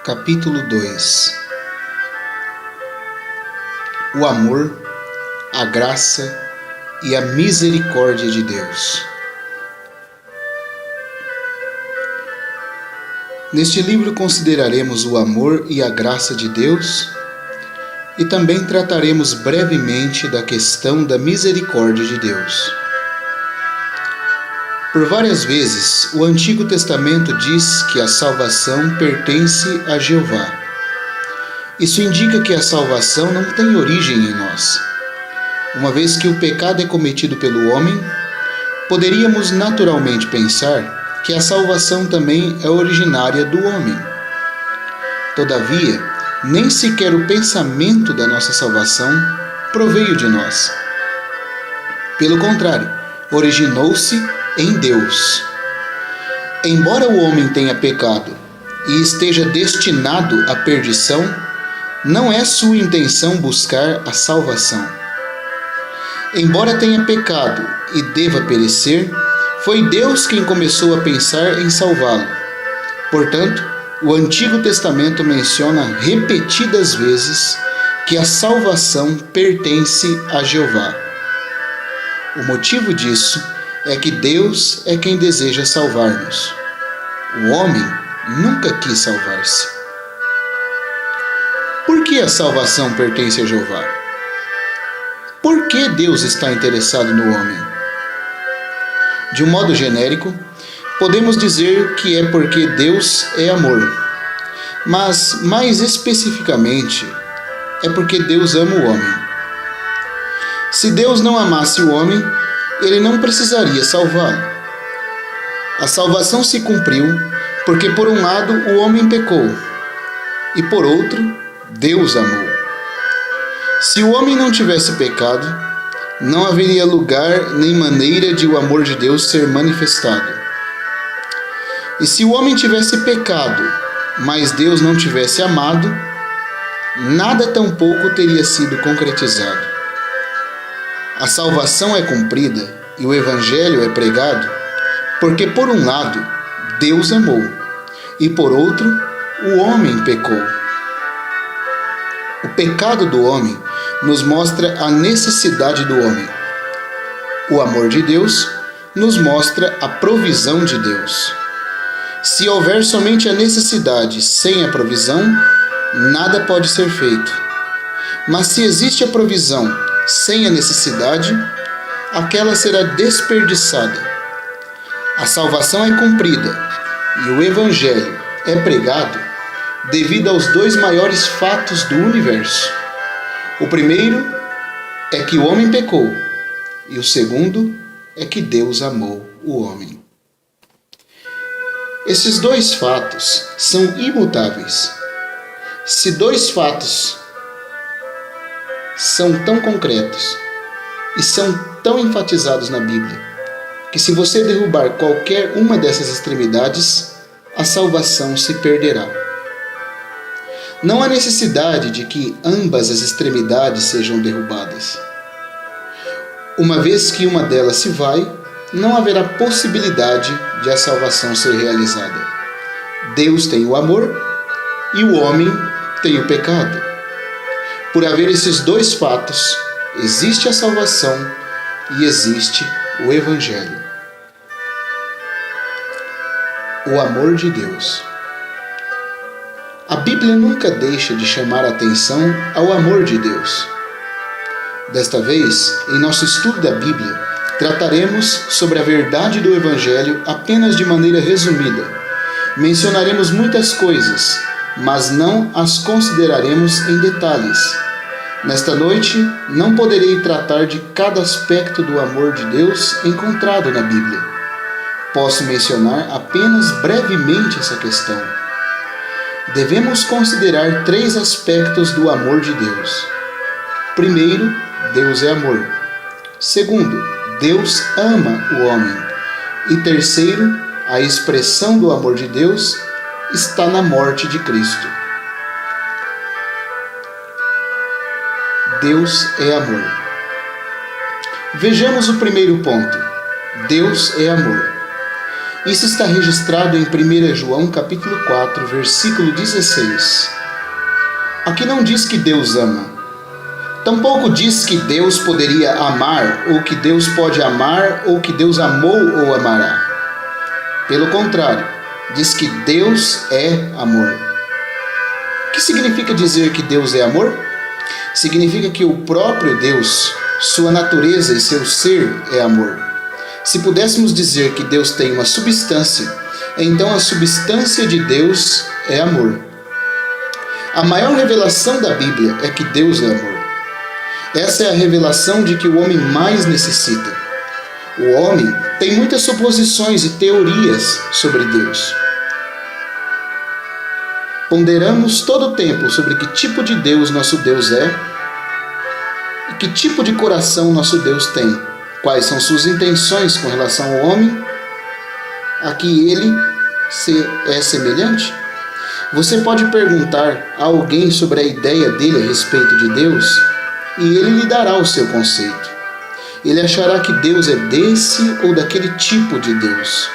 Capítulo 2. O amor, a graça e a misericórdia de Deus. Neste livro consideraremos o amor e a graça de Deus e também trataremos brevemente da questão da misericórdia de Deus. Por várias vezes, o Antigo Testamento diz que a salvação pertence a Jeová. Isso indica que a salvação não tem origem em nós. Uma vez que o pecado é cometido pelo homem, poderíamos naturalmente pensar que a salvação também é originária do homem. Todavia, nem sequer o pensamento da nossa salvação proveio de nós. Pelo contrário, originou-se em Deus. Embora o homem tenha pecado e esteja destinado à perdição, não é sua intenção buscar a salvação. Embora tenha pecado e deva perecer, foi Deus quem começou a pensar em salvá-lo. Portanto, o Antigo Testamento menciona repetidas vezes que a salvação pertence a Jeová. O motivo disso é que Deus é quem deseja salvar-nos. O homem nunca quis salvar-se. Por que a salvação pertence a Jeová? Por que Deus está interessado no homem? De um modo genérico, podemos dizer que é porque Deus é amor. Mas, mais especificamente, é porque Deus ama o homem. Se Deus não amasse o homem, Ele não precisaria salvá-lo. A salvação se cumpriu porque, por um lado, o homem pecou e, por outro, Deus amou. Se o homem não tivesse pecado, não haveria lugar nem maneira de o amor de Deus ser manifestado. E se o homem tivesse pecado, mas Deus não tivesse amado, nada tampouco teria sido concretizado. A salvação é cumprida e o Evangelho é pregado porque, por um lado, Deus amou e, por outro, o homem pecou. O pecado do homem nos mostra a necessidade do homem. O amor de Deus nos mostra a provisão de Deus. Se houver somente a necessidade sem a provisão, nada pode ser feito. Mas se existe a provisão sem a necessidade, aquela será desperdiçada. A salvação é cumprida e o Evangelho é pregado devido aos dois maiores fatos do universo. O primeiro é que o homem pecou e o segundo é que Deus amou o homem. Esses dois fatos são imutáveis. Se dois fatos são tão concretos e são tão enfatizados na Bíblia, que se você derrubar qualquer uma dessas extremidades, a salvação se perderá. Não há necessidade de que ambas as extremidades sejam derrubadas. Uma vez que uma delas se vai, não haverá possibilidade de a salvação ser realizada. Deus tem o amor e o homem tem o pecado. Por haver esses dois fatos, existe a salvação e existe o Evangelho. O amor de Deus. A Bíblia nunca deixa de chamar a atenção ao amor de Deus. Desta vez, em nosso estudo da Bíblia, trataremos sobre a verdade do Evangelho apenas de maneira resumida. Mencionaremos muitas coisas, mas não as consideraremos em detalhes. Nesta noite, não poderei tratar de cada aspecto do amor de Deus encontrado na Bíblia. Posso mencionar apenas brevemente essa questão. Devemos considerar três aspectos do amor de Deus. Primeiro, Deus é amor. Segundo, Deus ama o homem. E terceiro, a expressão do amor de Deus está na morte de Cristo. Deus é amor. Vejamos o primeiro ponto. Deus é amor. Isso está registrado em 1 João capítulo 4, versículo 16. Aqui não diz que Deus ama. Tampouco diz que Deus poderia amar, ou que Deus pode amar, ou que Deus amou ou amará. Pelo contrário, diz que Deus é amor. O que significa dizer que Deus é amor? Significa que o próprio Deus, sua natureza e seu ser é amor. Se pudéssemos dizer que Deus tem uma substância, então a substância de Deus é amor. A maior revelação da Bíblia é que Deus é amor. Essa é a revelação de que o homem mais necessita. O homem tem muitas suposições e teorias sobre Deus. Ponderamos todo o tempo sobre que tipo de Deus nosso Deus é e que tipo de coração nosso Deus tem. Quais são suas intenções com relação ao homem a que ele é semelhante? Você pode perguntar a alguém sobre a ideia dele a respeito de Deus e ele lhe dará o seu conceito. Ele achará que Deus é desse ou daquele tipo de Deus.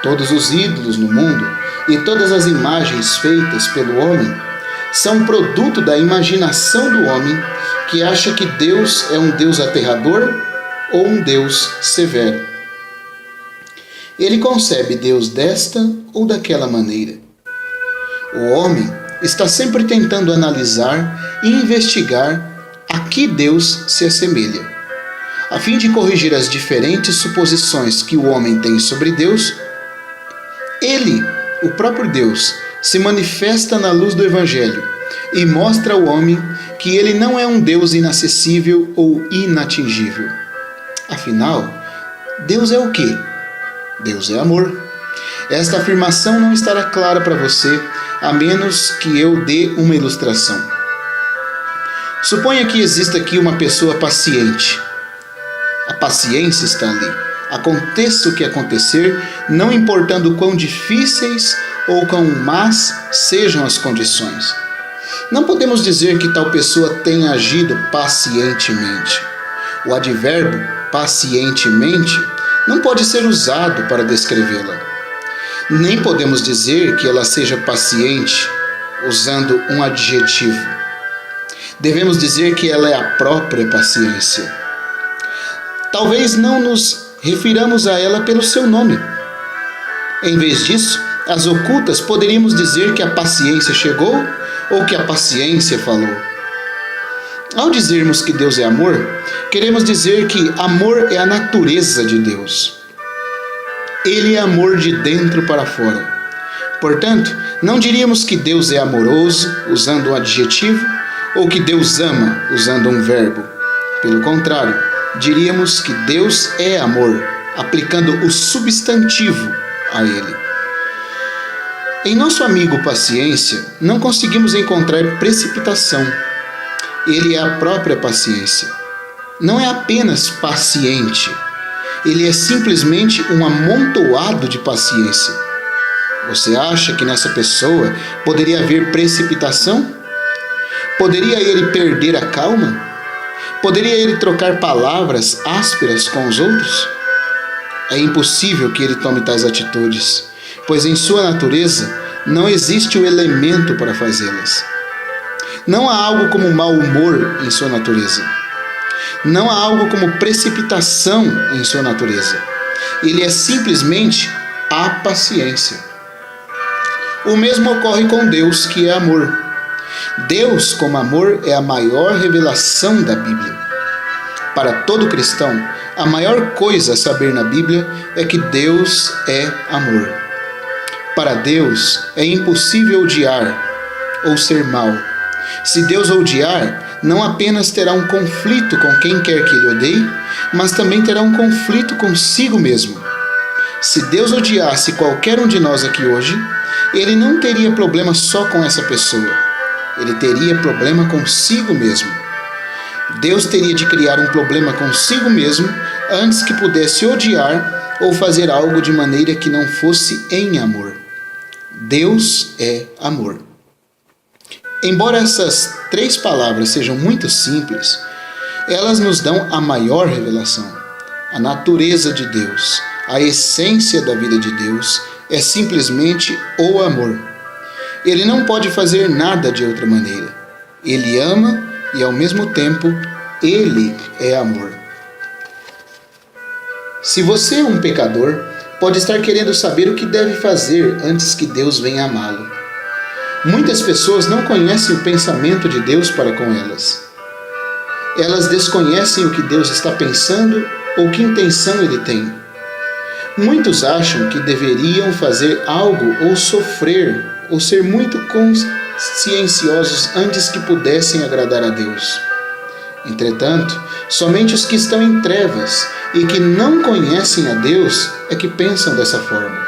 Todos os ídolos no mundo e todas as imagens feitas pelo homem são produto da imaginação do homem que acha que Deus é um Deus aterrador ou um Deus severo. Ele concebe Deus desta ou daquela maneira. O homem está sempre tentando analisar e investigar a que Deus se assemelha. A fim de corrigir as diferentes suposições que o homem tem sobre Deus, ele, o próprio Deus, se manifesta na luz do Evangelho e mostra ao homem que ele não é um Deus inacessível ou inatingível. Afinal, Deus é o quê? Deus é amor. Esta afirmação não estará clara para você, a menos que eu dê uma ilustração. Suponha que exista aqui uma pessoa paciente. A paciência está ali. Aconteça o que acontecer, não importando quão difíceis ou quão más sejam as condições. Não podemos dizer que tal pessoa tenha agido pacientemente. O advérbio pacientemente não pode ser usado para descrevê-la. Nem podemos dizer que ela seja paciente usando um adjetivo. Devemos dizer que ela é a própria paciência. Talvez não nos refiramos a ela pelo seu nome. Em vez disso, às ocultas poderíamos dizer que a paciência chegou ou que a paciência falou. Ao dizermos que Deus é amor, queremos dizer que amor é a natureza de Deus. Ele é amor de dentro para fora. Portanto, não diríamos que Deus é amoroso, usando um adjetivo, ou que Deus ama, usando um verbo. Pelo contrário, diríamos que Deus é amor, aplicando o substantivo a ele. Em nosso amigo paciência, não conseguimos encontrar precipitação. Ele é a própria paciência. Não é apenas paciente. Ele é simplesmente um amontoado de paciência. Você acha que nessa pessoa poderia haver precipitação? Poderia ele perder a calma? Poderia ele trocar palavras ásperas com os outros? É impossível que ele tome tais atitudes, pois em sua natureza não existe o elemento para fazê-las. Não há algo como mau humor em sua natureza. Não há algo como precipitação em sua natureza. Ele é simplesmente a paciência. O mesmo ocorre com Deus, que é amor. Deus, como amor, é a maior revelação da Bíblia. Para todo cristão, a maior coisa a saber na Bíblia é que Deus é amor. Para Deus, é impossível odiar ou ser mau. Se Deus odiar, não apenas terá um conflito com quem quer que ele odeie, mas também terá um conflito consigo mesmo. Se Deus odiasse qualquer um de nós aqui hoje, ele não teria problema só com essa pessoa. Ele teria problema consigo mesmo. Deus teria de criar um problema consigo mesmo antes que pudesse odiar ou fazer algo de maneira que não fosse em amor. Deus é amor. Embora essas 3 palavras sejam muito simples, elas nos dão a maior revelação, a natureza de Deus, A essência da vida de Deus é simplesmente o amor. Ele não pode fazer nada de outra maneira. Ele ama e, ao mesmo tempo, Ele é amor. Se você é um pecador, pode estar querendo saber o que deve fazer antes que Deus venha amá-lo. Muitas pessoas não conhecem o pensamento de Deus para com elas. Elas desconhecem o que Deus está pensando ou que intenção Ele tem. Muitos acham que deveriam fazer algo ou sofrer ou ser muito conscienciosos antes que pudessem agradar a Deus. Entretanto, somente os que estão em trevas e que não conhecem a Deus é que pensam dessa forma.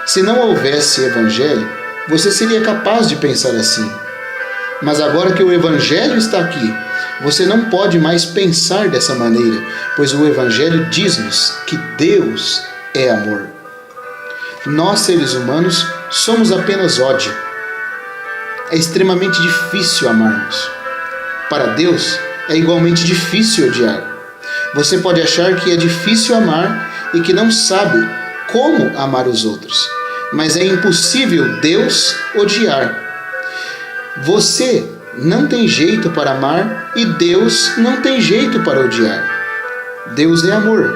Se não houvesse Evangelho, você seria capaz de pensar assim. Mas agora que o Evangelho está aqui, você não pode mais pensar dessa maneira, pois o Evangelho diz-nos que Deus é amor. Nós, seres humanos, somos apenas ódio. É extremamente difícil amarmos. Para Deus, é igualmente difícil odiar. Você pode achar que é difícil amar e que não sabe como amar os outros, mas é impossível Deus odiar. Você não tem jeito para amar e Deus não tem jeito para odiar. Deus é amor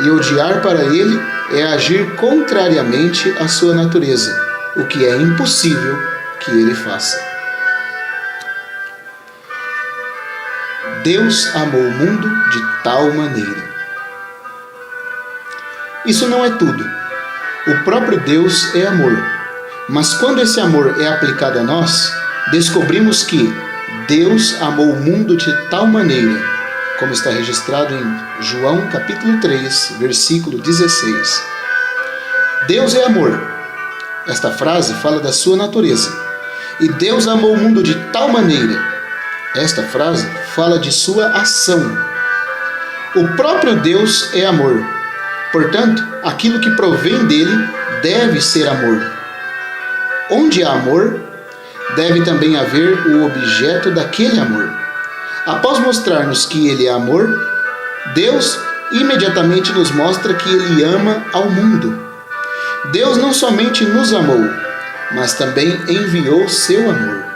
e odiar para Ele é agir contrariamente à sua natureza, o que é impossível que Ele faça. Deus amou o mundo de tal maneira. Isso não é tudo. O próprio Deus é amor. Mas quando esse amor é aplicado a nós, descobrimos que Deus amou o mundo de tal maneira, como está registrado em João capítulo 3, versículo 16. Deus é amor. Esta frase fala da sua natureza. E Deus amou o mundo de tal maneira. Esta frase fala de sua ação. O próprio Deus é amor. Portanto, aquilo que provém dele deve ser amor. Onde há amor, deve também haver o objeto daquele amor. Após mostrar-nos que Ele é amor, Deus imediatamente nos mostra que Ele ama ao mundo. Deus não somente nos amou, mas também enviou seu amor.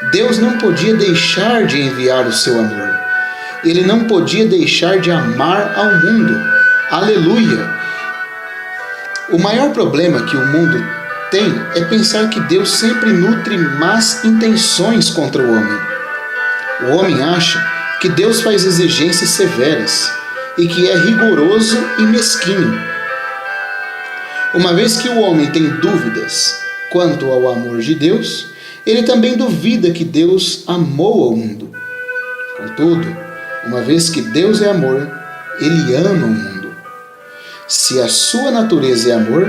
Deus não podia deixar de enviar o seu amor. Ele não podia deixar de amar ao mundo. Aleluia! O maior problema que o mundo tem é pensar que Deus sempre nutre más intenções contra o homem. O homem acha que Deus faz exigências severas e que é rigoroso e mesquinho. Uma vez que o homem tem dúvidas quanto ao amor de Deus, ele também duvida que Deus amou ao mundo. Contudo, uma vez que Deus é amor, Ele ama o mundo. Se a sua natureza é amor,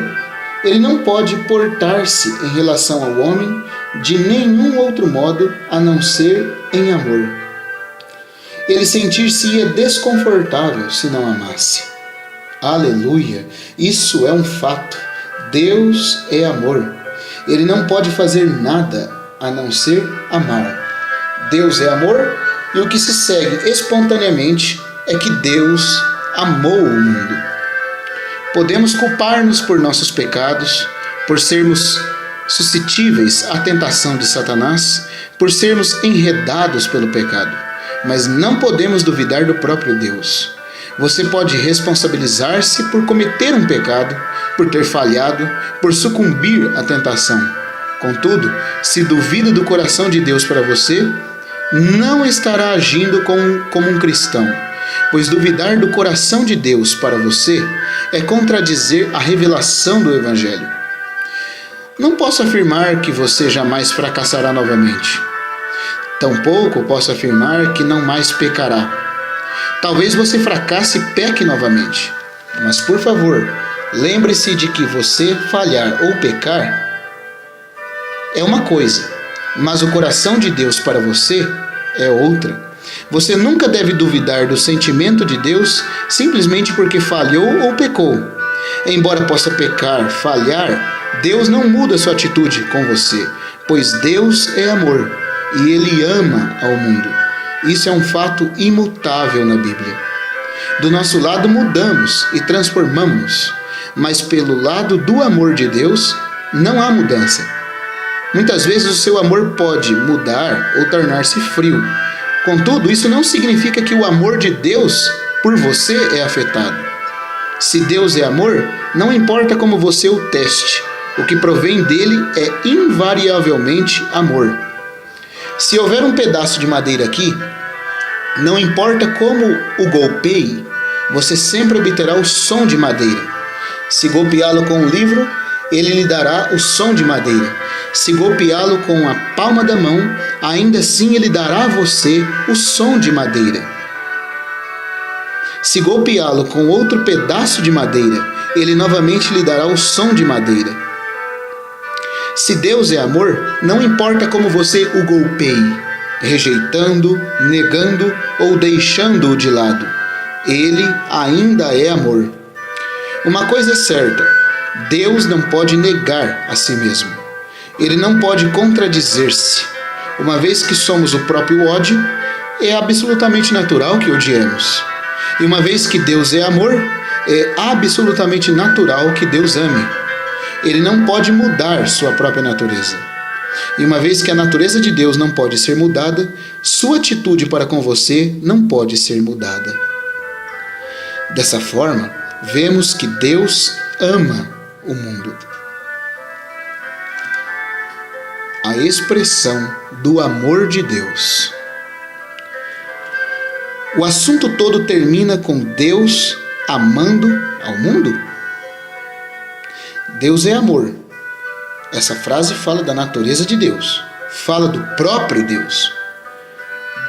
Ele não pode portar-se em relação ao homem de nenhum outro modo a não ser em amor. Ele sentir-se-ia desconfortável se não amasse. Aleluia! Isso é um fato. Deus é amor. Ele não pode fazer nada a não ser amar. Deus é amor e o que se segue espontaneamente é que Deus amou o mundo. Podemos culpar-nos por nossos pecados, por sermos suscetíveis à tentação de Satanás, por sermos enredados pelo pecado, mas não podemos duvidar do próprio Deus. Você pode responsabilizar-se por cometer um pecado, por ter falhado, por sucumbir à tentação. Contudo, se duvida do coração de Deus para você, não estará agindo como um cristão, pois duvidar do coração de Deus para você é contradizer a revelação do Evangelho. Não posso afirmar que você jamais fracassará novamente. Tampouco posso afirmar que não mais pecará. Talvez você fracasse e peque novamente, mas por favor, lembre-se de que você falhar ou pecar é uma coisa, mas o coração de Deus para você é outra. Você nunca deve duvidar do sentimento de Deus simplesmente porque falhou ou pecou. Embora possa pecar, falhar, Deus não muda sua atitude com você, pois Deus é amor e Ele ama ao mundo. Isso é um fato imutável na Bíblia. Do nosso lado mudamos e transformamos, mas pelo lado do amor de Deus não há mudança. Muitas vezes o seu amor pode mudar ou tornar-se frio. Contudo, isso não significa que o amor de Deus por você é afetado. Se Deus é amor, não importa como você o teste, o que provém dele é invariavelmente amor. Se houver um pedaço de madeira aqui, não importa como o golpeie, você sempre obterá o som de madeira. Se golpeá-lo com um livro, ele lhe dará o som de madeira. Se golpeá-lo com a palma da mão, ainda assim ele dará a você o som de madeira. Se golpeá-lo com outro pedaço de madeira, ele novamente lhe dará o som de madeira. Se Deus é amor, não importa como você o golpeie, rejeitando, negando ou deixando-o de lado, ele ainda é amor. Uma coisa é certa, Deus não pode negar a si mesmo. Ele não pode contradizer-se. Uma vez que somos o próprio ódio, é absolutamente natural que odiemos. E uma vez que Deus é amor, é absolutamente natural que Deus ame. Ele não pode mudar sua própria natureza. E uma vez que a natureza de Deus não pode ser mudada, sua atitude para com você não pode ser mudada. Dessa forma, vemos que Deus ama o mundo. A expressão do amor de Deus. O assunto todo termina com Deus amando ao mundo? Deus é amor. Essa frase fala da natureza de Deus, fala do próprio Deus.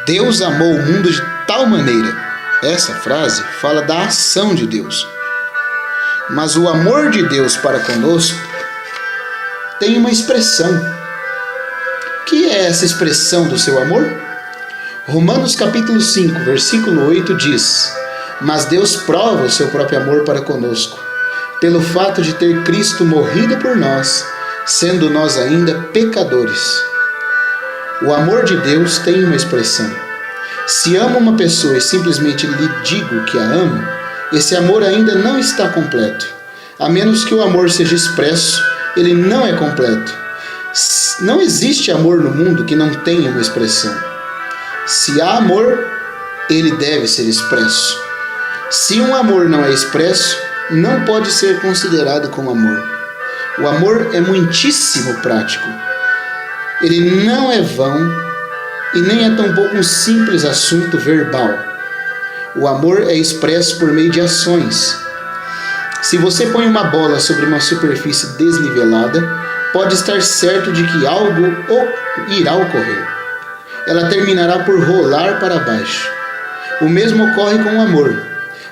Deus amou o mundo de tal maneira. Essa frase fala da ação de Deus. Mas o amor de Deus para conosco tem uma expressão. O que é essa expressão do seu amor? Romanos capítulo 5, versículo 8 diz: Mas Deus prova o seu próprio amor para conosco, pelo fato de ter Cristo morrido por nós, sendo nós ainda pecadores. O amor de Deus tem uma expressão. Se amo uma pessoa e simplesmente lhe digo que a amo, esse amor ainda não está completo. A menos que o amor seja expresso, ele não é completo. Não existe amor no mundo que não tenha uma expressão. Se há amor, ele deve ser expresso. Se um amor não é expresso, não pode ser considerado como amor. O amor é muitíssimo prático. Ele não é vão e nem é tampouco um simples assunto verbal. O amor é expresso por meio de ações. Se você põe uma bola sobre uma superfície desnivelada, pode estar certo de que algo irá ocorrer. Ela terminará por rolar para baixo. O mesmo ocorre com o amor.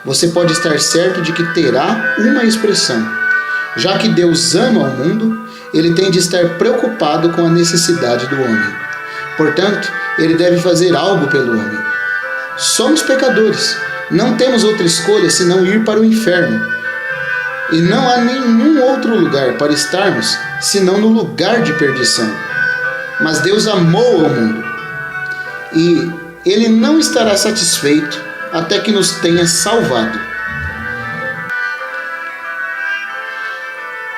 Você pode estar certo de que terá uma expressão. Já que Deus ama o mundo, ele tem de estar preocupado com a necessidade do homem. Portanto, ele deve fazer algo pelo homem. Somos pecadores. Não temos outra escolha senão ir para o inferno. E não há nenhum outro lugar para estarmos senão no lugar de perdição. Mas Deus amou ao mundo. E ele não estará satisfeito até que nos tenha salvado.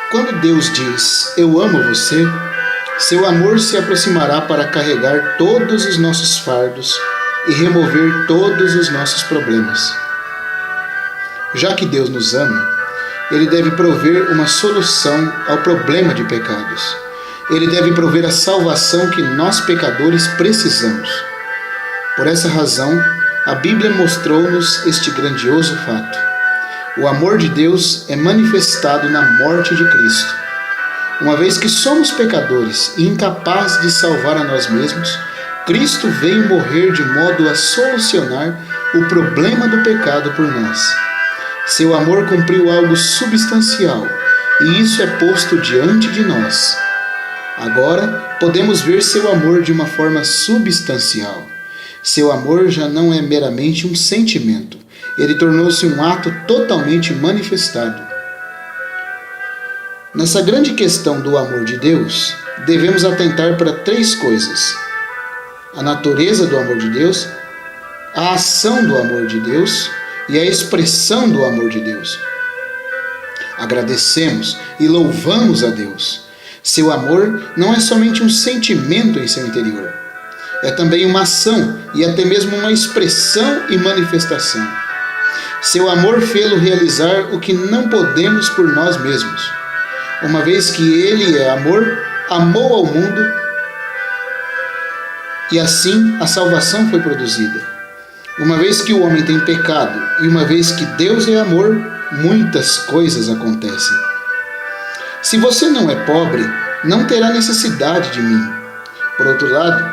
Quando Deus diz, eu amo você, seu amor se aproximará para carregar todos os nossos fardos e remover todos os nossos problemas. Já que Deus nos ama, ele deve prover uma solução ao problema de pecados. Ele deve prover a salvação que nós pecadores precisamos. Por essa razão, a Bíblia mostrou-nos este grandioso fato. O amor de Deus é manifestado na morte de Cristo. Uma vez que somos pecadores e incapazes de salvar a nós mesmos, Cristo veio morrer de modo a solucionar o problema do pecado por nós. Seu amor cumpriu algo substancial, e isso é posto diante de nós. Agora, podemos ver seu amor de uma forma substancial. Seu amor já não é meramente um sentimento. Ele tornou-se um ato totalmente manifestado. Nessa grande questão do amor de Deus, devemos atentar para três coisas: a natureza do amor de Deus, a ação do amor de Deus e a expressão do amor de Deus. Agradecemos e louvamos a Deus. Seu amor não é somente um sentimento em seu interior, é também uma ação e até mesmo uma expressão e manifestação. Seu amor fê-lo realizar o que não podemos por nós mesmos. Uma vez que Ele é amor, amou ao mundo e assim a salvação foi produzida. Uma vez que o homem tem pecado e uma vez que Deus é amor, muitas coisas acontecem. Se você não é pobre, não terá necessidade de mim. Por outro lado,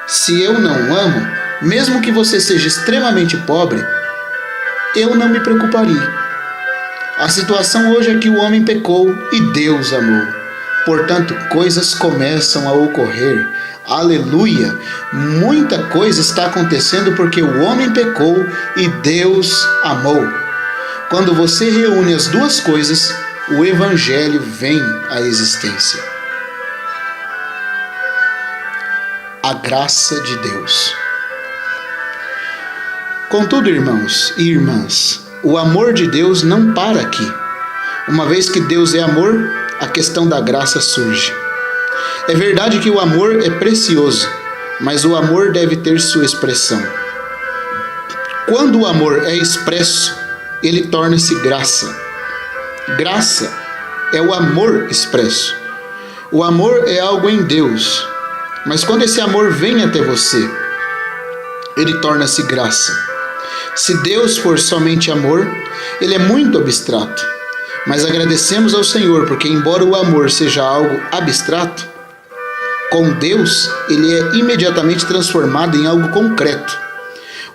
se eu não amo, mesmo que você seja extremamente pobre, eu não me preocuparia. A situação hoje é que o homem pecou e Deus amou. Portanto, coisas começam a ocorrer. Aleluia! Muita coisa está acontecendo porque o homem pecou e Deus amou. Quando você reúne as duas coisas, o Evangelho vem à existência. A graça de Deus. Contudo, irmãos e irmãs, o amor de Deus não para aqui. Uma vez que Deus é amor, a questão da graça surge. É verdade que o amor é precioso, mas o amor deve ter sua expressão. Quando o amor é expresso, ele torna-se graça. Graça é o amor expresso. O amor é algo em Deus, mas quando esse amor vem até você, ele torna-se graça. Se Deus for somente amor, ele é muito abstrato. Mas agradecemos ao Senhor, porque embora o amor seja algo abstrato, com Deus ele é imediatamente transformado em algo concreto.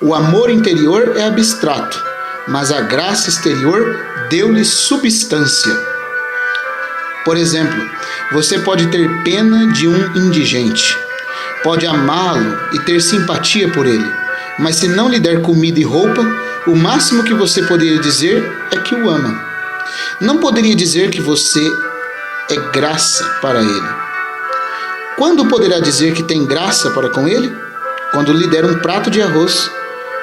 O amor interior é abstrato, mas a graça exterior deu-lhe substância. Por exemplo, você pode ter pena de um indigente, pode amá-lo e ter simpatia por ele, mas se não lhe der comida e roupa, o máximo que você poderia dizer é que o ama. Não poderia dizer que você é graça para ele. Quando poderá dizer que tem graça para com ele? Quando lhe der um prato de arroz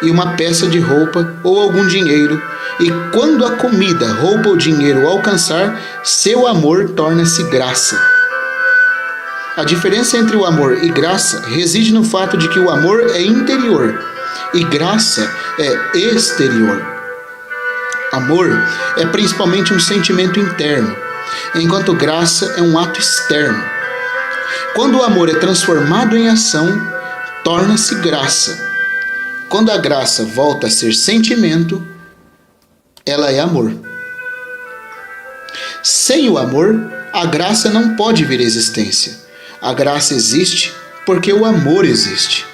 e uma peça de roupa ou algum dinheiro, e quando a comida, roupa ou dinheiro alcançar, seu amor torna-se graça. A diferença entre o amor e graça reside no fato de que o amor é interior e graça é exterior. Amor é principalmente um sentimento interno, enquanto graça é um ato externo. Quando o amor é transformado em ação, torna-se graça. Quando a graça volta a ser sentimento, ela é amor. Sem o amor, a graça não pode vir à existência. A graça existe porque o amor existe.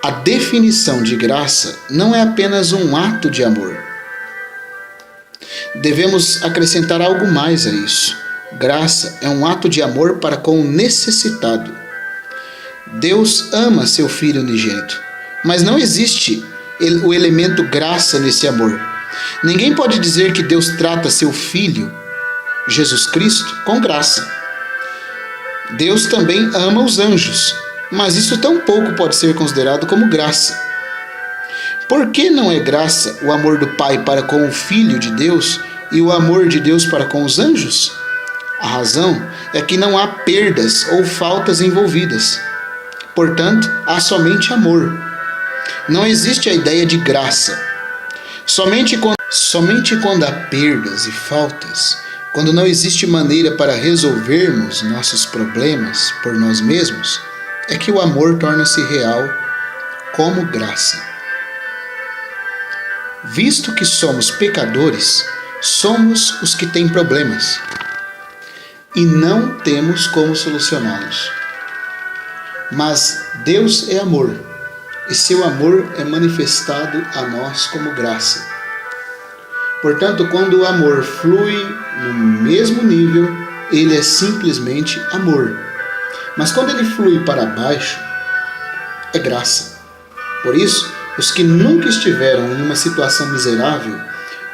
A definição de graça não é apenas um ato de amor. Devemos acrescentar algo mais a isso. Graça é um ato de amor para com o necessitado. Deus ama seu Filho unigênito, mas não existe o elemento graça nesse amor. Ninguém pode dizer que Deus trata seu Filho, Jesus Cristo, com graça. Deus também ama os anjos, mas isso tampouco pode ser considerado como graça. Por que não é graça o amor do Pai para com o Filho de Deus e o amor de Deus para com os anjos? A razão é que não há perdas ou faltas envolvidas. Portanto, há somente amor. Não existe a ideia de graça. Somente quando há perdas e faltas, quando não existe maneira para resolvermos nossos problemas por nós mesmos, é que o amor torna-se real como graça. Visto que somos pecadores, somos os que têm problemas e não temos como solucioná-los. Mas Deus é amor, e seu amor é manifestado a nós como graça. Portanto, quando o amor flui no mesmo nível, ele é simplesmente amor. Mas quando ele flui para baixo, é graça. Por isso, os que nunca estiveram em uma situação miserável,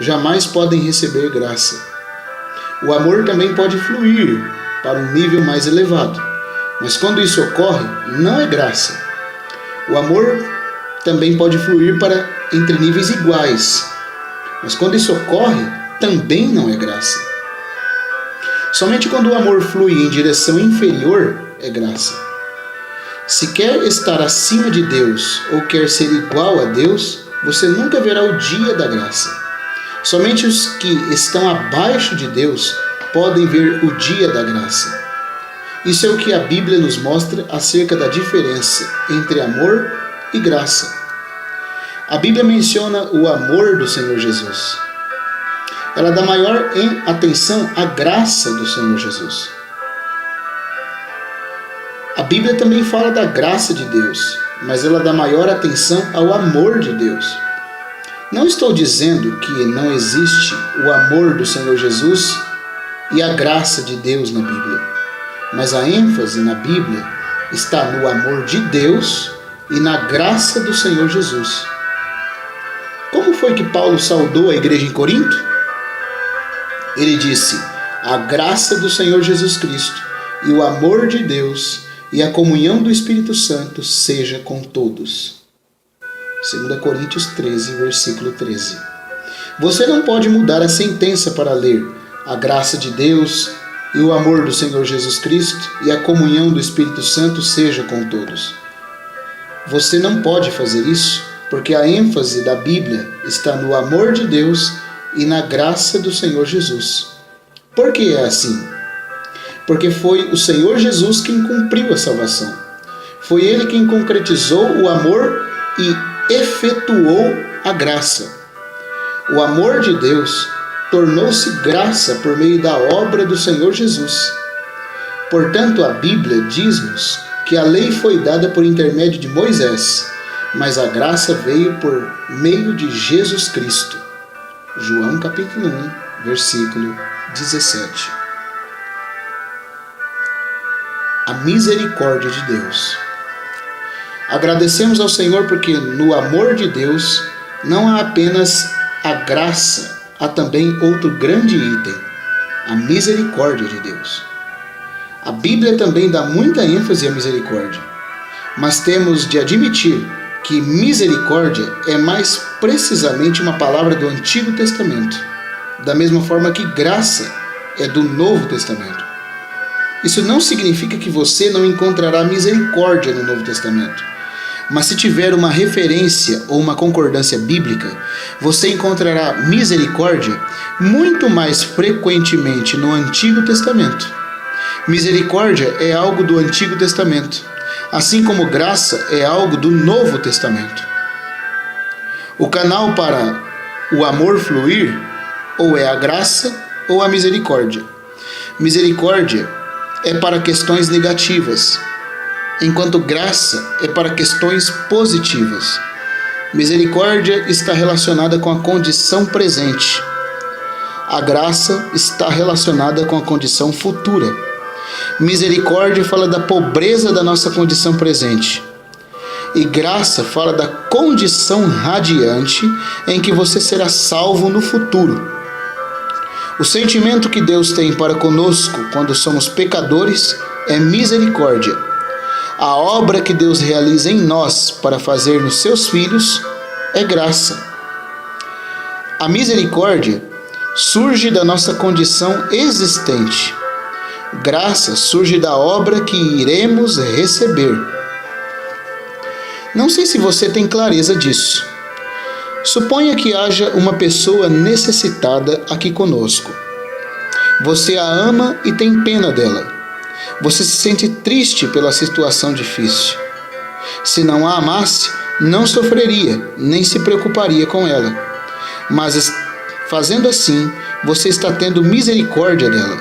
jamais podem receber graça. O amor também pode fluir para um nível mais elevado, mas quando isso ocorre, não é graça. O amor também pode fluir para entre níveis iguais. Mas quando isso ocorre, também não é graça. Somente quando o amor flui em direção inferior é graça. Se quer estar acima de Deus ou quer ser igual a Deus, você nunca verá o dia da graça. Somente os que estão abaixo de Deus podem ver o dia da graça. Isso é o que a Bíblia nos mostra acerca da diferença entre amor e graça. A Bíblia menciona o amor do Senhor Jesus. Ela dá maior atenção à graça do Senhor Jesus. A Bíblia também fala da graça de Deus, mas ela dá maior atenção ao amor de Deus. Não estou dizendo que não existe o amor do Senhor Jesus e a graça de Deus na Bíblia, mas a ênfase na Bíblia está no amor de Deus e na graça do Senhor Jesus. Como foi que Paulo saudou a igreja em Corinto? Ele disse: a graça do Senhor Jesus Cristo e o amor de Deus e a comunhão do Espírito Santo seja com todos. 2 Coríntios 13, versículo 13. Você não pode mudar a sentença para ler a graça de Deus e o amor do Senhor Jesus Cristo e a comunhão do Espírito Santo seja com todos. Você não pode fazer isso porque a ênfase da Bíblia está no amor de Deus e na graça do Senhor Jesus. Por que é assim? Porque foi o Senhor Jesus quem cumpriu a salvação. Foi Ele quem concretizou o amor e efetuou a graça. O amor de Deus tornou-se graça por meio da obra do Senhor Jesus. Portanto, a Bíblia diz-nos que a lei foi dada por intermédio de Moisés, mas a graça veio por meio de Jesus Cristo. João capítulo 1, versículo 17. A misericórdia de Deus. Agradecemos ao Senhor porque no amor de Deus não há apenas a graça, há também outro grande item, a misericórdia de Deus. A Bíblia também dá muita ênfase à misericórdia, mas temos de admitir que misericórdia é mais precisamente uma palavra do Antigo Testamento, da mesma forma que graça é do Novo Testamento. Isso não significa que você não encontrará misericórdia no Novo Testamento. Mas se tiver uma referência ou uma concordância bíblica, você encontrará misericórdia muito mais frequentemente no Antigo Testamento. Misericórdia é algo do Antigo Testamento, assim como graça é algo do Novo Testamento. O canal para o amor fluir ou é a graça ou a misericórdia. Misericórdia é para questões negativas, enquanto graça é para questões positivas. Misericórdia está relacionada com a condição presente. A graça está relacionada com a condição futura. Misericórdia fala da pobreza da nossa condição presente. E graça fala da condição radiante em que você será salvo no futuro. O sentimento que Deus tem para conosco quando somos pecadores é misericórdia. A obra que Deus realiza em nós para fazer nos seus filhos é graça. A misericórdia surge da nossa condição existente. Graça surge da obra que iremos receber. Não sei se você tem clareza disso. Suponha que haja uma pessoa necessitada aqui conosco. Você a ama e tem pena dela. Você se sente triste pela situação difícil. Se não a amasse, não sofreria, nem se preocuparia com ela. Mas fazendo assim, você está tendo misericórdia dela.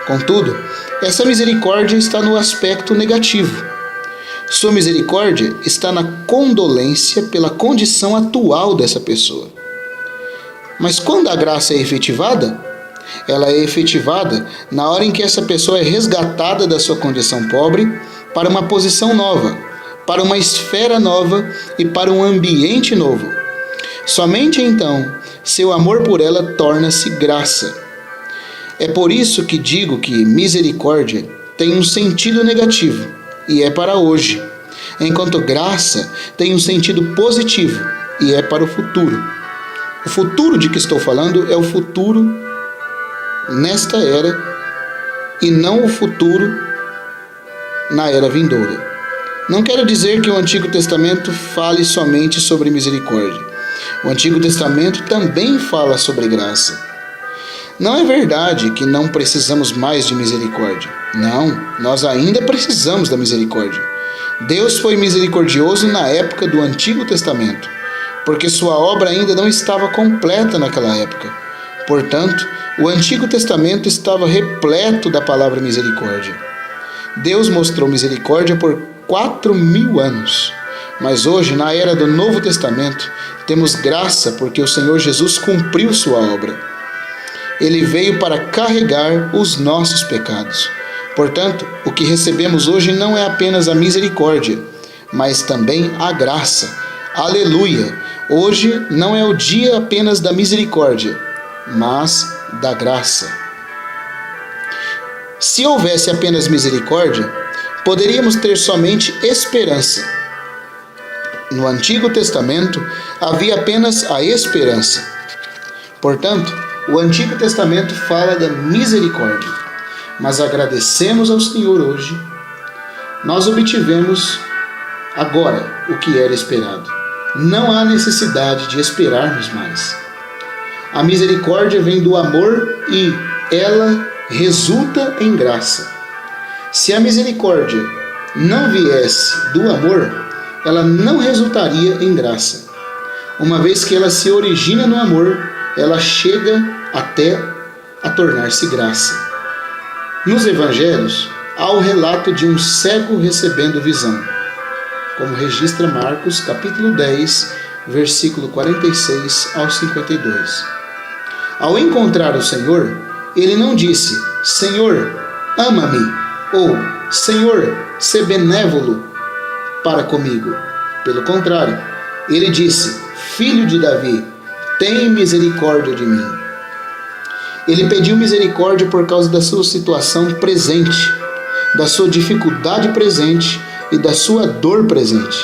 Contudo, essa misericórdia está no aspecto negativo. Sua misericórdia está na condolência pela condição atual dessa pessoa. Mas quando a graça é efetivada, ela é efetivada na hora em que essa pessoa é resgatada da sua condição pobre para uma posição nova, para uma esfera nova e para um ambiente novo. Somente então, seu amor por ela torna-se graça. É por isso que digo que misericórdia tem um sentido negativo, e é para hoje, enquanto graça tem um sentido positivo, e é para o futuro. O futuro de que estou falando é o futuro nesta era e não o futuro na era vindoura. Não quero dizer que o Antigo Testamento fale somente sobre misericórdia. O Antigo Testamento também fala sobre graça. Não é verdade que não precisamos mais de misericórdia. Não, nós ainda precisamos da misericórdia. Deus foi misericordioso na época do Antigo Testamento, porque sua obra ainda não estava completa naquela época. Portanto, o Antigo Testamento estava repleto da palavra misericórdia. Deus mostrou misericórdia por 4.000 anos. Mas hoje, na era do Novo Testamento, temos graça porque o Senhor Jesus cumpriu sua obra. Ele veio para carregar os nossos pecados. Portanto, o que recebemos hoje não é apenas a misericórdia, mas também a graça. Aleluia! Hoje não é o dia apenas da misericórdia, mas da graça. Se houvesse apenas misericórdia, poderíamos ter somente esperança. No Antigo Testamento havia apenas a esperança. Portanto, o Antigo Testamento fala da misericórdia. Mas agradecemos ao Senhor hoje. Nós obtivemos agora o que era esperado. Não há necessidade de esperarmos mais. A misericórdia vem do amor e ela resulta em graça. Se a misericórdia não viesse do amor, ela não resultaria em graça. Uma vez que ela se origina no amor, ela chega até a tornar-se graça. Nos evangelhos, há o relato de um cego recebendo visão, como registra Marcos, capítulo 10, versículo 46 ao 52. Ao encontrar o Senhor, ele não disse, Senhor, ama-me, ou Senhor, sê benévolo para comigo. Pelo contrário, ele disse, Filho de Davi, tem misericórdia de mim. Ele pediu misericórdia por causa da sua situação presente, da sua dificuldade presente e da sua dor presente.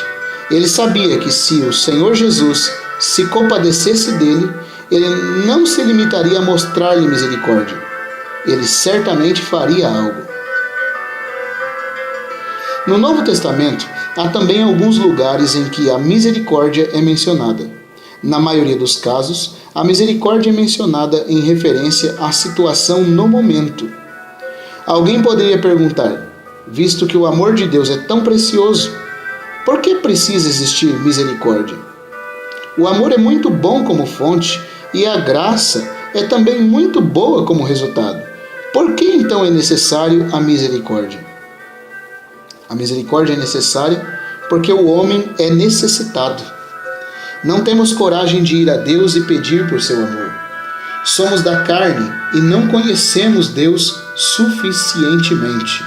Ele sabia que se o Senhor Jesus se compadecesse dele, ele não se limitaria a mostrar-lhe misericórdia. Ele certamente faria algo. No Novo Testamento, há também alguns lugares em que a misericórdia é mencionada. Na maioria dos casos, a misericórdia é mencionada em referência à situação no momento. Alguém poderia perguntar, visto que o amor de Deus é tão precioso, por que precisa existir misericórdia? O amor é muito bom como fonte e a graça é também muito boa como resultado. Por que então é necessário a misericórdia? A misericórdia é necessária porque o homem é necessitado. Não temos coragem de ir a Deus e pedir por seu amor. Somos da carne e não conhecemos Deus suficientemente.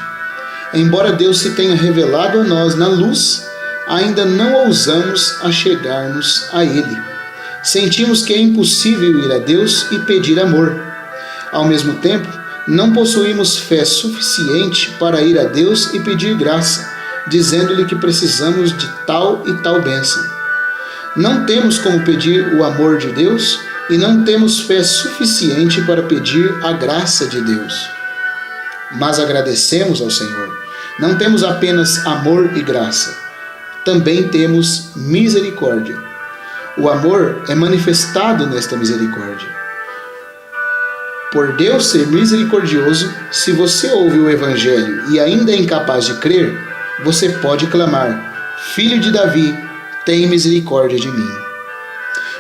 Embora Deus se tenha revelado a nós na luz, ainda não ousamos a chegar-nos a Ele. Sentimos que é impossível ir a Deus e pedir amor. Ao mesmo tempo, não possuímos fé suficiente para ir a Deus e pedir graça, dizendo-lhe que precisamos de tal e tal bênção. Não temos como pedir o amor de Deus e não temos fé suficiente para pedir a graça de Deus. Mas agradecemos ao Senhor. Não temos apenas amor e graça, também temos misericórdia. O amor é manifestado nesta misericórdia. Por Deus ser misericordioso, se você ouve o Evangelho e ainda é incapaz de crer, você pode clamar, Filho de Davi, tem misericórdia de mim.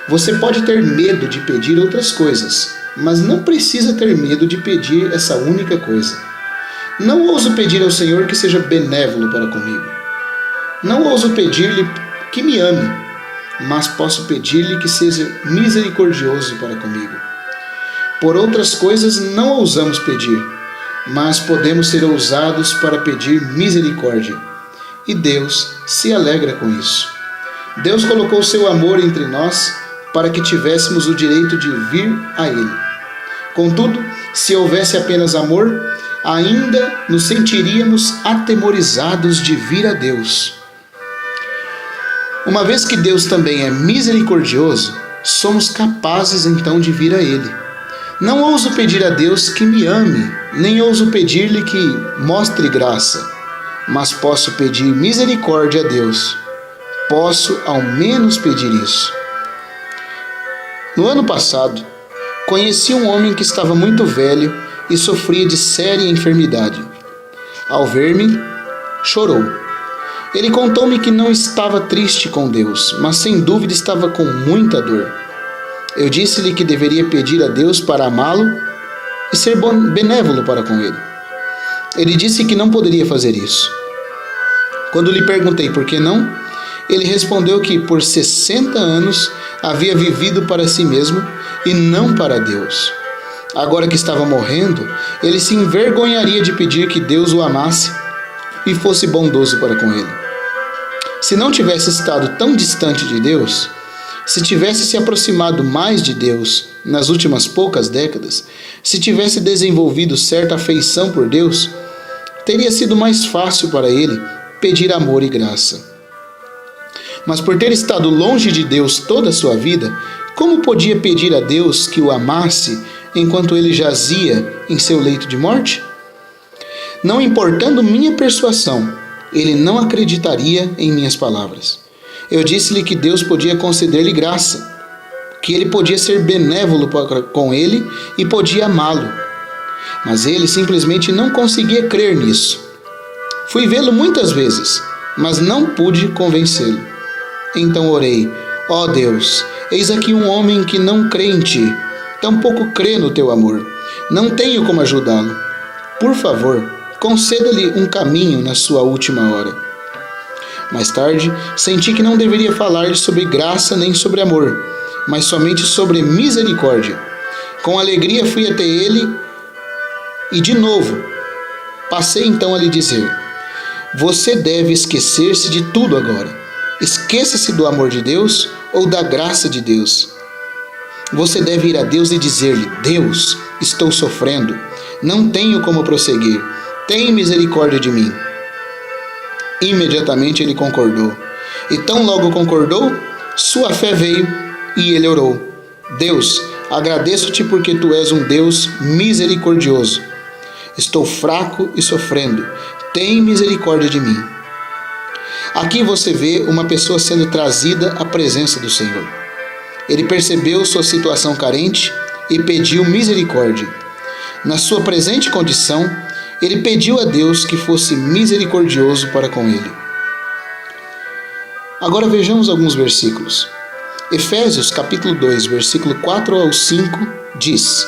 Você pode ter medo de pedir outras coisas, mas não precisa ter medo de pedir essa única coisa. Não ouso pedir ao Senhor que seja benévolo para comigo. Não ouso pedir-lhe que me ame, mas posso pedir-lhe que seja misericordioso para comigo. Por outras coisas não ousamos pedir, mas podemos ser ousados para pedir misericórdia. E Deus se alegra com isso. Deus colocou seu amor entre nós para que tivéssemos o direito de vir a Ele. Contudo, se houvesse apenas amor, ainda nos sentiríamos atemorizados de vir a Deus. Uma vez que Deus também é misericordioso, somos capazes então de vir a Ele. Não ouso pedir a Deus que me ame, nem ouso pedir-lhe que mostre graça, mas posso pedir misericórdia a Deus. Posso ao menos pedir isso. No ano passado, conheci um homem que estava muito velho e sofria de séria enfermidade. Ao ver-me, chorou. Ele contou-me que não estava triste com Deus, mas sem dúvida estava com muita dor. Eu disse-lhe que deveria pedir a Deus para amá-lo e ser benévolo para com ele. Ele disse que não poderia fazer isso. Quando lhe perguntei por que não, ele respondeu que por 60 anos havia vivido para si mesmo e não para Deus. Agora que estava morrendo, ele se envergonharia de pedir que Deus o amasse e fosse bondoso para com ele. Se não tivesse estado tão distante de Deus, se tivesse se aproximado mais de Deus nas últimas poucas décadas, se tivesse desenvolvido certa afeição por Deus, teria sido mais fácil para ele pedir amor e graça. Mas por ter estado longe de Deus toda a sua vida, como podia pedir a Deus que o amasse enquanto ele jazia em seu leito de morte? Não importando minha persuasão, ele não acreditaria em minhas palavras. Eu disse-lhe que Deus podia conceder-lhe graça, que ele podia ser benévolo com ele e podia amá-lo. Mas ele simplesmente não conseguia crer nisso. Fui vê-lo muitas vezes, mas não pude convencê-lo. Então orei: ó Deus, eis aqui um homem que não crê em ti, tampouco crê no teu amor. Não tenho como ajudá-lo. Por favor, conceda-lhe um caminho na sua última hora. Mais tarde, senti que não deveria falar-lhe sobre graça nem sobre amor, mas somente sobre misericórdia. Com alegria fui até ele e, de novo, passei então a lhe dizer: você deve esquecer-se de tudo agora. Esqueça-se do amor de Deus ou da graça de Deus. Você deve ir a Deus e dizer-lhe: Deus, estou sofrendo, não tenho como prosseguir. Tem misericórdia de mim. Imediatamente ele concordou. E tão logo concordou, sua fé veio e ele orou: Deus, agradeço-te porque tu és um Deus misericordioso. Estou fraco e sofrendo. Tem misericórdia de mim. Aqui você vê uma pessoa sendo trazida à presença do Senhor. Ele percebeu sua situação carente e pediu misericórdia. Na sua presente condição, ele pediu a Deus que fosse misericordioso para com ele. Agora vejamos alguns versículos. Efésios capítulo 2, versículo 4 ao 5 diz: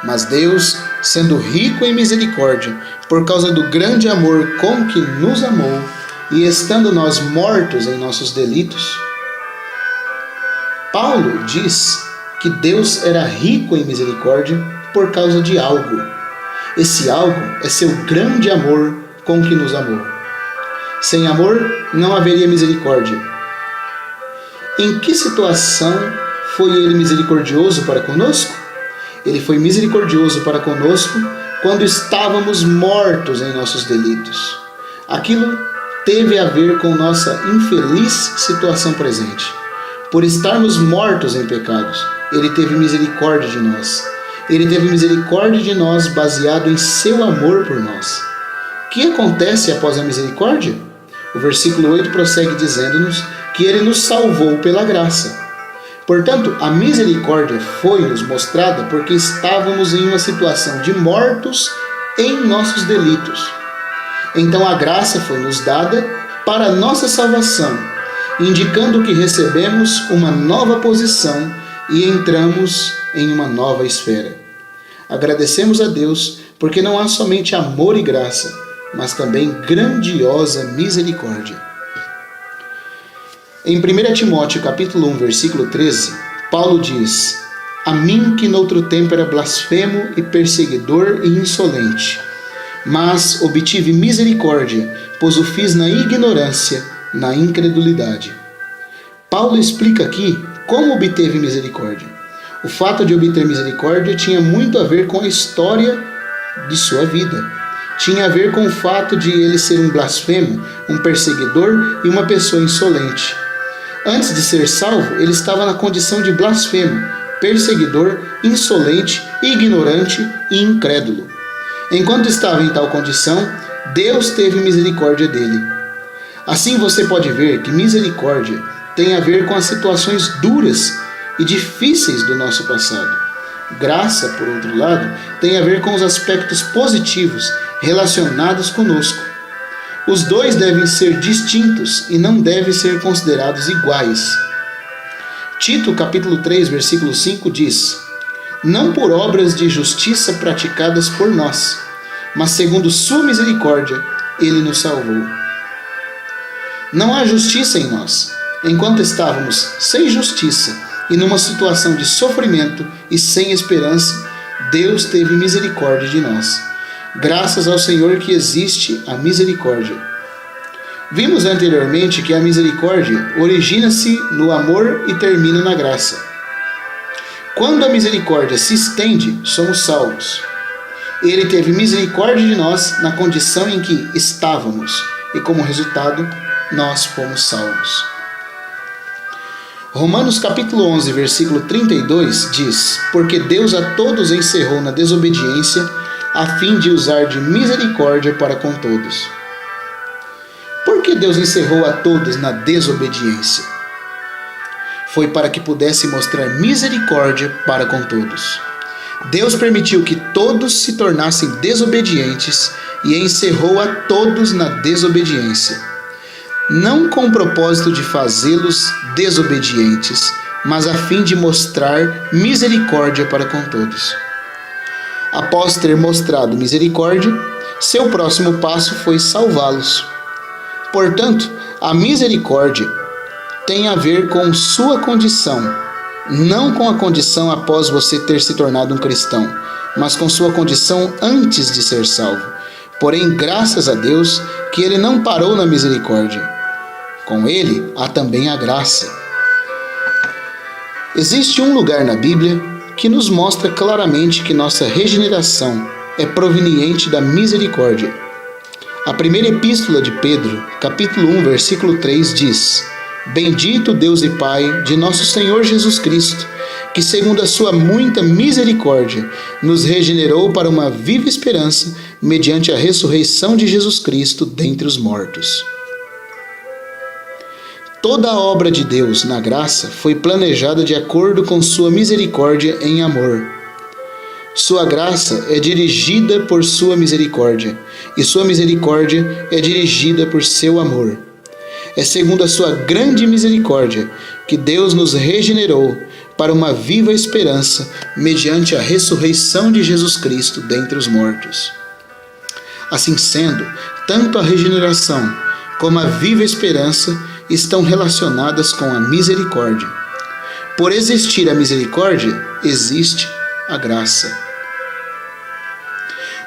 Mas Deus, sendo rico em misericórdia, por causa do grande amor com que nos amou, e estando nós mortos em nossos delitos. Paulo diz que Deus era rico em misericórdia por causa de algo. Esse algo é seu grande amor com que nos amou. Sem amor não haveria misericórdia. Em que situação foi ele misericordioso para conosco? Ele foi misericordioso para conosco quando estávamos mortos em nossos delitos. Aquilo teve a ver com nossa infeliz situação presente. Por estarmos mortos em pecados, ele teve misericórdia de nós. Ele teve misericórdia de nós baseado em seu amor por nós. O que acontece após a misericórdia? O versículo 8 prossegue dizendo-nos que ele nos salvou pela graça. Portanto, a misericórdia foi-nos mostrada porque estávamos em uma situação de mortos em nossos delitos. Então a graça foi nos dada para a nossa salvação, indicando que recebemos uma nova posição e entramos em uma nova esfera. Agradecemos a Deus porque não há somente amor e graça, mas também grandiosa misericórdia. Em 1 Timóteo capítulo 1, versículo 13, Paulo diz: A mim que noutro tempo era blasfemo e perseguidor e insolente, mas obtive misericórdia, pois o fiz na ignorância, na incredulidade. Paulo explica aqui como obteve misericórdia. O fato de obter misericórdia tinha muito a ver com a história de sua vida. tinha a ver com o fato de ele ser um blasfemo, um perseguidor e uma pessoa insolente. Antes de ser salvo, ele estava na condição de blasfemo, perseguidor, insolente, ignorante e incrédulo. Enquanto estava em tal condição, Deus teve misericórdia dele. Assim você pode ver que misericórdia tem a ver com as situações duras e difíceis do nosso passado. Graça, por outro lado, tem a ver com os aspectos positivos relacionados conosco. Os dois devem ser distintos e não devem ser considerados iguais. Tito, capítulo 3, versículo 5 diz: não por obras de justiça praticadas por nós, mas segundo sua misericórdia, ele nos salvou. Não há justiça em nós. Enquanto estávamos sem justiça e numa situação de sofrimento e sem esperança, Deus teve misericórdia de nós. Graças ao Senhor que existe a misericórdia. Vimos anteriormente que a misericórdia origina-se no amor e termina na graça. Quando a misericórdia se estende, somos salvos. Ele teve misericórdia de nós na condição em que estávamos e, como resultado, nós fomos salvos. Romanos capítulo 11, versículo 32 diz: porque Deus a todos encerrou na desobediência, a fim de usar de misericórdia para com todos. Por que Deus encerrou a todos na desobediência? Foi para que pudesse mostrar misericórdia para com todos. Deus permitiu que todos se tornassem desobedientes e encerrou a todos na desobediência. Não com o propósito de fazê-los desobedientes, mas a fim de mostrar misericórdia para com todos. Após ter mostrado misericórdia, seu próximo passo foi salvá-los. Portanto, a misericórdia tem a ver com sua condição, não com a condição após você ter se tornado um cristão, mas com sua condição antes de ser salvo. Porém, graças a Deus que ele não parou na misericórdia. Com ele há também a graça. Existe um lugar na Bíblia que nos mostra claramente que nossa regeneração é proveniente da misericórdia. A primeira epístola de Pedro, capítulo 1, versículo 3 diz: bendito Deus e Pai de nosso Senhor Jesus Cristo, que segundo a sua muita misericórdia nos regenerou para uma viva esperança mediante a ressurreição de Jesus Cristo dentre os mortos. Toda a obra de Deus na graça foi planejada de acordo com sua misericórdia em amor. Sua graça é dirigida por sua misericórdia, e sua misericórdia é dirigida por seu amor. É segundo a sua grande misericórdia que Deus nos regenerou para uma viva esperança mediante a ressurreição de Jesus Cristo dentre os mortos. Assim sendo, tanto a regeneração como a viva esperança estão relacionadas com a misericórdia. Por existir a misericórdia, existe a graça.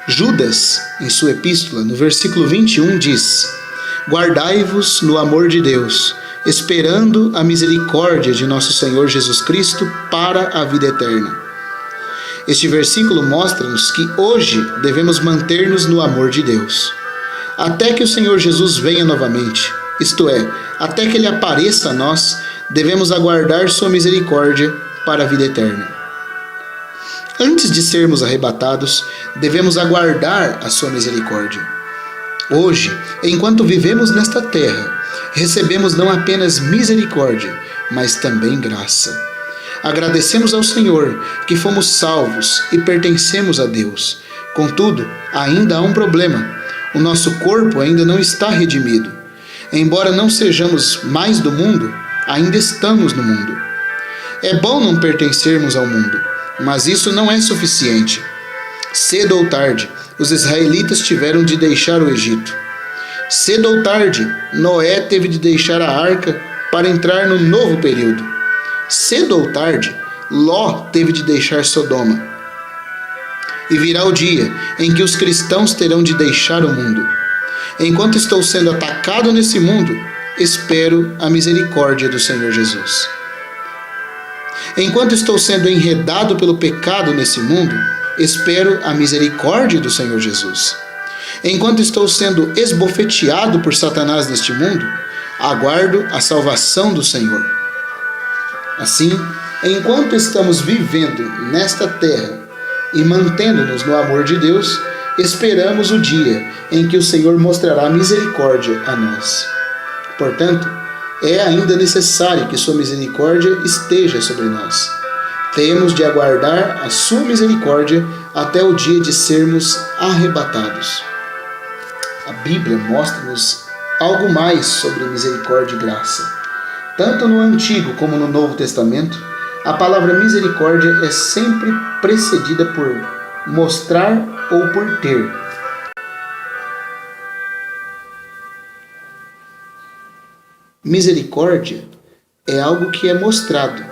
Judas, em sua epístola, no versículo 21, diz: guardai-vos no amor de Deus, esperando a misericórdia de nosso Senhor Jesus Cristo para a vida eterna. Este versículo mostra-nos que hoje devemos manter-nos no amor de Deus, até que o Senhor Jesus venha novamente, isto é, até que Ele apareça a nós, devemos aguardar sua misericórdia para a vida eterna. Antes de sermos arrebatados, devemos aguardar a sua misericórdia. Hoje, enquanto vivemos nesta terra, recebemos não apenas misericórdia, mas também graça. Agradecemos ao Senhor que fomos salvos e pertencemos a Deus. Contudo, ainda há um problema. O nosso corpo ainda não está redimido. Embora não sejamos mais do mundo, ainda estamos no mundo. É bom não pertencermos ao mundo, mas isso não é suficiente. Cedo ou tarde, os israelitas tiveram de deixar o Egito. Cedo ou tarde, Noé teve de deixar a arca para entrar no novo período. Cedo ou tarde, Ló teve de deixar Sodoma. E virá o dia em que os cristãos terão de deixar o mundo. Enquanto estou sendo atacado nesse mundo, espero a misericórdia do Senhor Jesus. Enquanto estou sendo enredado pelo pecado nesse mundo, espero a misericórdia do Senhor Jesus. Enquanto estou sendo esbofeteado por Satanás neste mundo, aguardo a salvação do Senhor. Assim, enquanto estamos vivendo nesta terra e mantendo-nos no amor de Deus, esperamos o dia em que o Senhor mostrará misericórdia a nós. Portanto, é ainda necessário que sua misericórdia esteja sobre nós. Temos de aguardar a sua misericórdia até o dia de sermos arrebatados. A Bíblia mostra-nos algo mais sobre misericórdia e graça. Tanto no Antigo como no Novo Testamento, a palavra misericórdia é sempre precedida por mostrar ou por ter. Misericórdia é algo que é mostrado,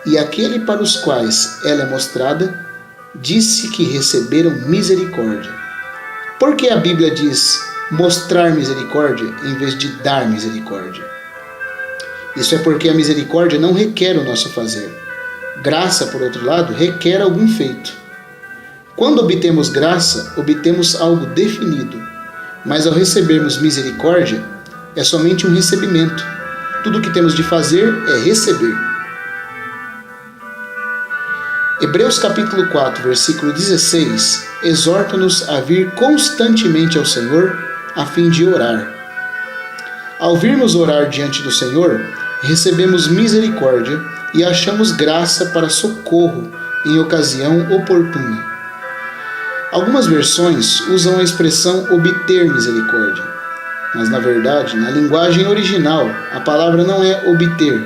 e aquele para os quais ela é mostrada disse que receberam misericórdia. Por que a Bíblia diz mostrar misericórdia em vez de dar misericórdia? Isso é porque a misericórdia não requer o nosso fazer. Graça, por outro lado, requer algum feito. Quando obtemos graça, obtemos algo definido, mas ao recebermos misericórdia, é somente um recebimento. Tudo o que temos de fazer é receber. Hebreus capítulo 4, versículo 16, exorta-nos a vir constantemente ao Senhor a fim de orar. Ao virmos orar diante do Senhor, recebemos misericórdia e achamos graça para socorro em ocasião oportuna. Algumas versões usam a expressão obter misericórdia, mas na verdade, na linguagem original, a palavra não é obter.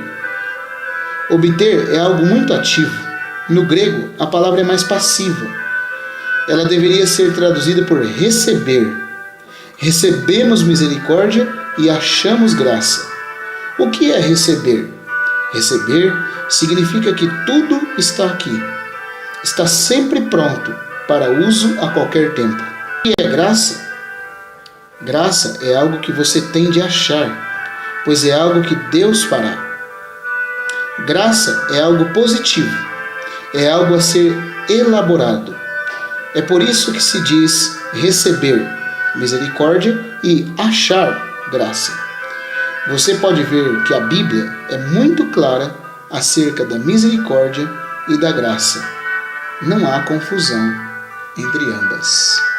Obter é algo muito ativo. No grego, a palavra é mais passiva. Ela deveria ser traduzida por receber. Recebemos misericórdia e achamos graça. O que é receber? Receber significa que tudo está aqui. Está sempre pronto para uso a qualquer tempo. O que é graça? Graça é algo que você tem de achar, pois é algo que Deus fará. Graça é algo positivo, é algo a ser elaborado. É por isso que se diz receber misericórdia e achar graça. Você pode ver que a Bíblia é muito clara acerca da misericórdia e da graça. Não há confusão entre ambas.